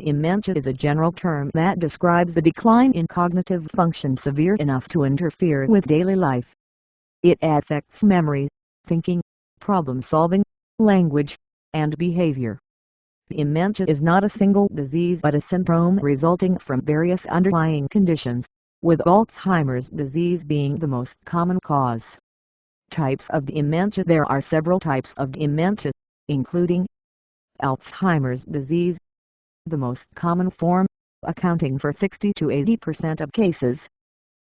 Dementia is a general term that describes a decline in cognitive function severe enough to interfere with daily life. It affects memory, thinking, problem-solving, language, and behavior. Dementia is not a single disease but a syndrome resulting from various underlying conditions, with Alzheimer's disease being the most common cause. Types of dementia. There are several types of dementia, including Alzheimer's disease, the most common form, accounting for 60 to 80% of cases.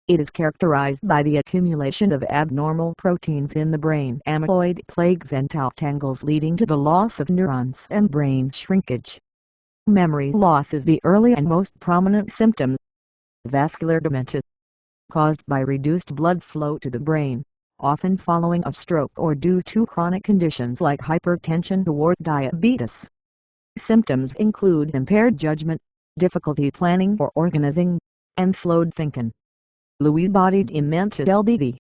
It is characterized by the accumulation of abnormal proteins in the brain, amyloid plaques and tau tangles, leading to the loss of neurons and brain shrinkage. Memory loss is the early and most prominent symptom. Vascular dementia, caused by reduced blood flow to the brain, often following a stroke or due to chronic conditions like hypertension or diabetes. Symptoms include impaired judgment, difficulty planning or organizing, and slowed thinking. Lewy body dementia (LBD),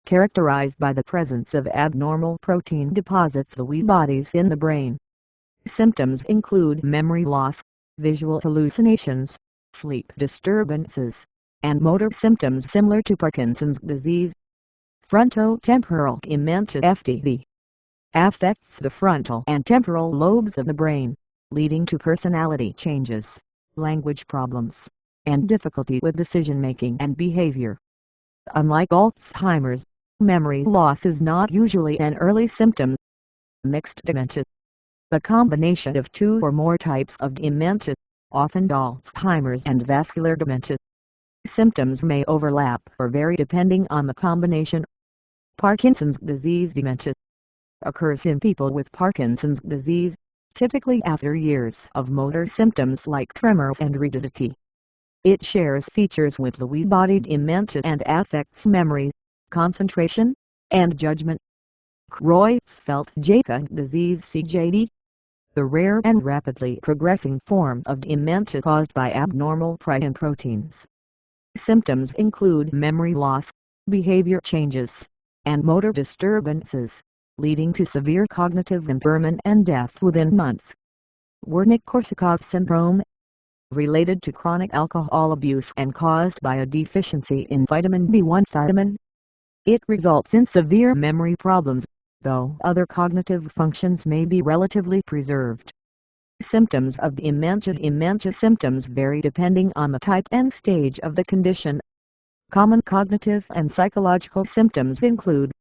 characterized by the presence of abnormal protein deposits Lewy bodies in the brain. Symptoms include memory loss, visual hallucinations, sleep disturbances, and motor symptoms similar to Parkinson's disease. Frontotemporal dementia (FTD) affects the frontal and temporal lobes of the brain, leading to personality changes, language problems, and difficulty with decision-making and behavior. Unlike Alzheimer's, memory loss is not usually an early symptom. Mixed dementia, the combination of two or more types of dementia, often Alzheimer's and vascular dementia. Symptoms may overlap or vary depending on the combination. Parkinson's disease dementia occurs in people with Parkinson's disease, typically after years of motor symptoms like tremors and rigidity. It shares features with Lewy body dementia and affects memory, concentration, and judgment. Creutzfeldt-Jakob disease (CJD), the rare and rapidly progressing form of dementia caused by abnormal prion proteins. Symptoms include memory loss, behavior changes, and motor disturbances, leading to severe cognitive impairment and death within months. Wernicke-Korsakoff syndrome, related to chronic alcohol abuse and caused by a deficiency in vitamin B1 vitamin. It results in severe memory problems, though other cognitive functions may be relatively preserved. Symptoms of dementia. Dementia symptoms vary depending on the type and stage of the condition. Common cognitive and psychological symptoms include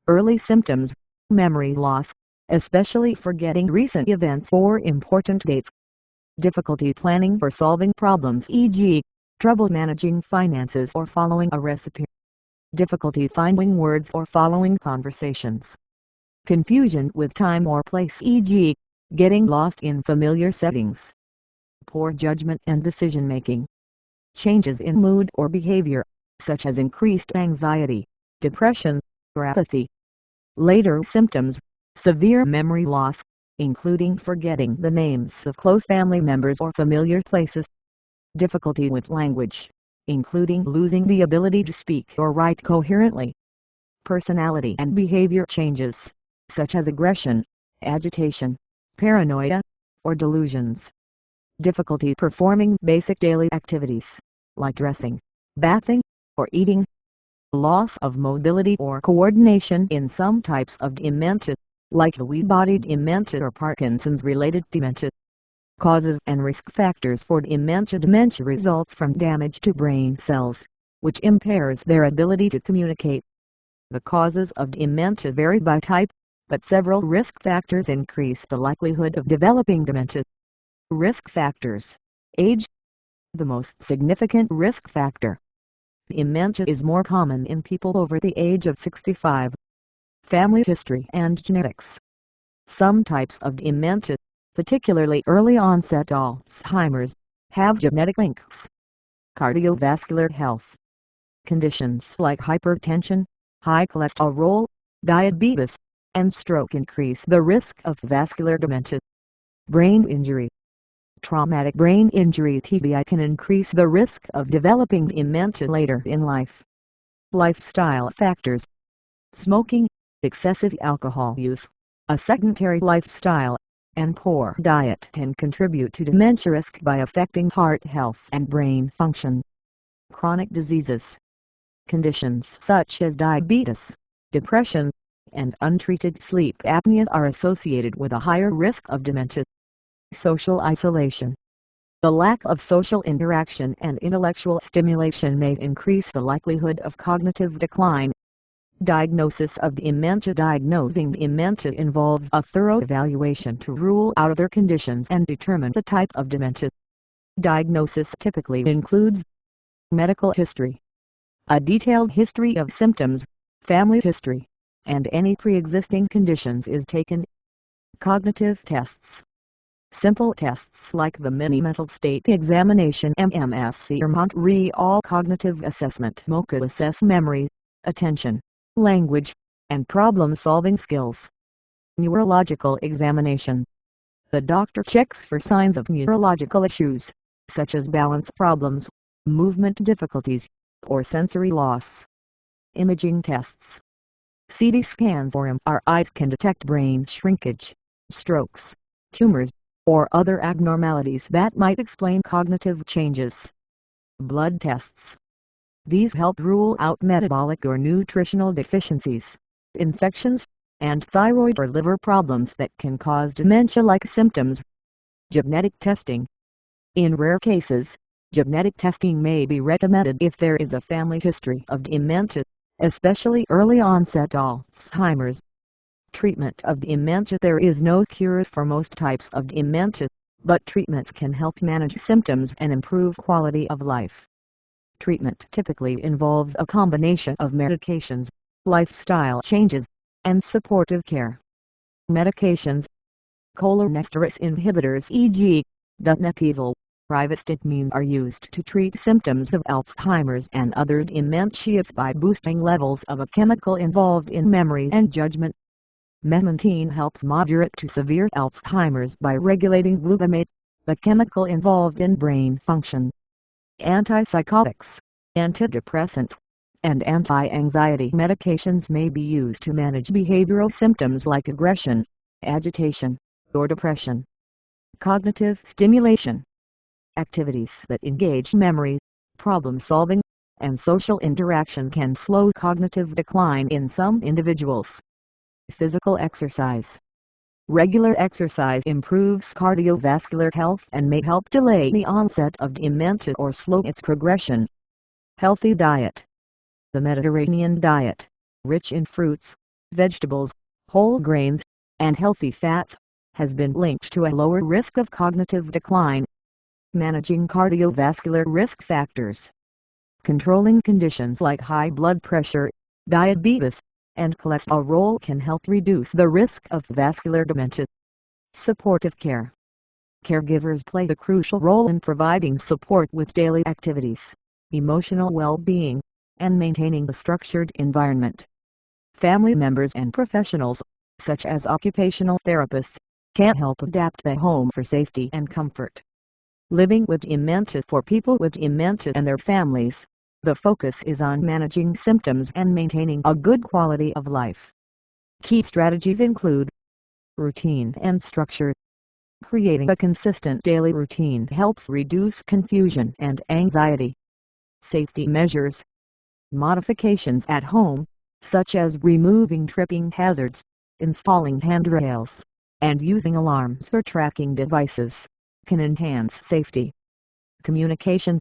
early symptoms, memory loss, especially forgetting recent events or important dates. Difficulty planning or solving problems, e.g., trouble managing finances or following a recipe. Difficulty finding words or following conversations. Confusion with time or place, e.g., getting lost in familiar settings. Poor judgment and decision-making. Changes in mood or behavior, such as increased anxiety, depression, or apathy. Later symptoms, severe memory loss, including forgetting the names of close family members or familiar places. Difficulty with language, including losing the ability to speak or write coherently. Personality and behavior changes, such as aggression, agitation, paranoia, or delusions. Difficulty performing basic daily activities, like dressing, bathing, or eating. Loss of mobility or coordination in some types of dementia, like Lewy body dementia or Parkinson's-related dementia. Causes and risk factors for dementia. Dementia results from damage to brain cells, which impairs their ability to communicate. The causes of dementia vary by type, but several risk factors increase the likelihood of developing dementia. Risk factors. Age. The most significant risk factor. Dementia is more common in people over the age of 65. Family history and genetics. Some types of dementia, particularly early onset Alzheimer's, have genetic links. Cardiovascular health. Conditions like hypertension, high cholesterol, diabetes, and stroke increase the risk of vascular dementia. Brain injury. Traumatic brain injury (TBI) can increase the risk of developing dementia later in life. Lifestyle factors. Smoking, excessive alcohol use, a sedentary lifestyle, and poor diet can contribute to dementia risk by affecting heart health and brain function. Chronic diseases. Conditions such as diabetes, depression, and untreated sleep apnea are associated with a higher risk of dementia. Social isolation. The lack of social interaction and intellectual stimulation may increase the likelihood of cognitive decline. Diagnosis of dementia. Diagnosing dementia involves a thorough evaluation to rule out other conditions and determine the type of dementia. Diagnosis typically includes medical history, a detailed history of symptoms, family history, and any pre-existing conditions is taken. Cognitive tests. Simple tests like the Mini Mental State Examination (MMSE) or Montreal Cognitive Assessment (MoCA) assess memory, attention, language, and problem-solving skills. Neurological examination. The doctor checks for signs of neurological issues, such as balance problems, movement difficulties, or sensory loss. Imaging tests. CT scans or MRIs can detect brain shrinkage, strokes, tumors, or other abnormalities that might explain cognitive changes. Blood tests. These help rule out metabolic or nutritional deficiencies, infections, and thyroid or liver problems that can cause dementia-like symptoms. Genetic testing. In rare cases, genetic testing may be recommended if there is a family history of dementia, especially early onset Alzheimer's. Treatment of dementia. There is no cure for most types of dementia, but treatments can help manage symptoms and improve quality of life. Treatment typically involves a combination of medications, lifestyle changes, and supportive care. Medications. Cholinesterase inhibitors e.g., donepezil, rivastigmine are used to treat symptoms of Alzheimer's and other dementias by boosting levels of a chemical involved in memory and judgment. Memantine helps moderate to severe Alzheimer's by regulating glutamate, the chemical involved in brain function. Antipsychotics, antidepressants, and anti-anxiety medications may be used to manage behavioral symptoms like aggression, agitation, or depression. Cognitive stimulation. Activities that engage memory, problem-solving, and social interaction can slow cognitive decline in some individuals. Physical exercise. Regular exercise improves cardiovascular health and may help delay the onset of dementia or slow its progression. Healthy diet. The Mediterranean diet, rich in fruits, vegetables, whole grains, and healthy fats, has been linked to a lower risk of cognitive decline. Managing cardiovascular risk factors. Controlling conditions like high blood pressure, diabetes, and cholesterol can help reduce the risk of vascular dementia. Supportive care. Caregivers play a crucial role in providing support with daily activities, emotional well-being, and maintaining a structured environment. Family members and professionals, such as occupational therapists, can help adapt the home for safety and comfort. Living with dementia. For people with dementia and their families, the focus is on managing symptoms and maintaining a good quality of life. Key strategies include routine and structure. Creating a consistent daily routine helps reduce confusion and anxiety. Safety measures. Modifications at home, such as removing tripping hazards, installing handrails, and using alarms for tracking devices, can enhance safety. Communication.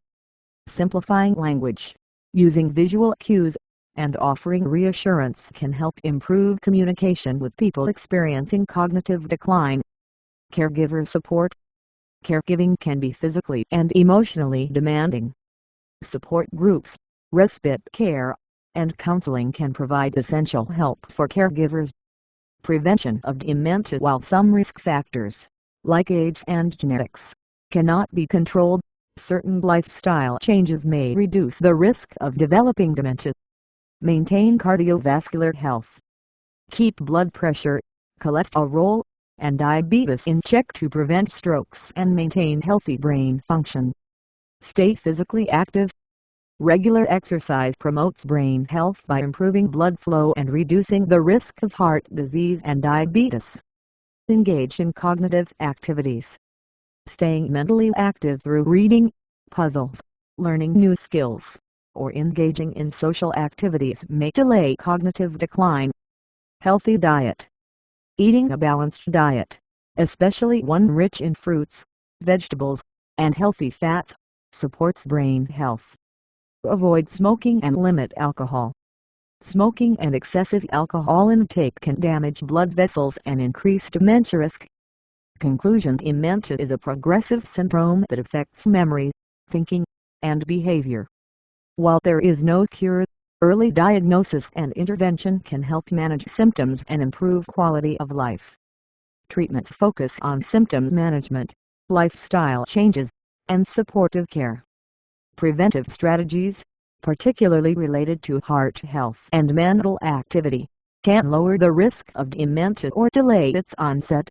Simplifying language, using visual cues, and offering reassurance can help improve communication with people experiencing cognitive decline. Caregiver support. Caregiving can be physically and emotionally demanding. Support groups, respite care, and counseling can provide essential help for caregivers. Prevention of dementia. While some risk factors, like age and genetics, cannot be controlled, certain lifestyle changes may reduce the risk of developing dementia. Maintain cardiovascular health. Keep blood pressure, cholesterol, and diabetes in check to prevent strokes and maintain healthy brain function. Stay physically active. Regular exercise promotes brain health by improving blood flow and reducing the risk of heart disease and diabetes. Engage in cognitive activities. Staying mentally active through reading, puzzles, learning new skills, or engaging in social activities may delay cognitive decline. Healthy diet. Eating a balanced diet, especially one rich in fruits, vegetables, and healthy fats, supports brain health. Avoid smoking and limit alcohol. Smoking and excessive alcohol intake can damage blood vessels and increase dementia risk. Conclusion: dementia is a progressive syndrome that affects memory, thinking, and behavior. While there is no cure, early diagnosis and intervention can help manage symptoms and improve quality of life. Treatments focus on symptom management, lifestyle changes, and supportive care. Preventive strategies, particularly related to heart health and mental activity, can lower the risk of dementia or delay its onset.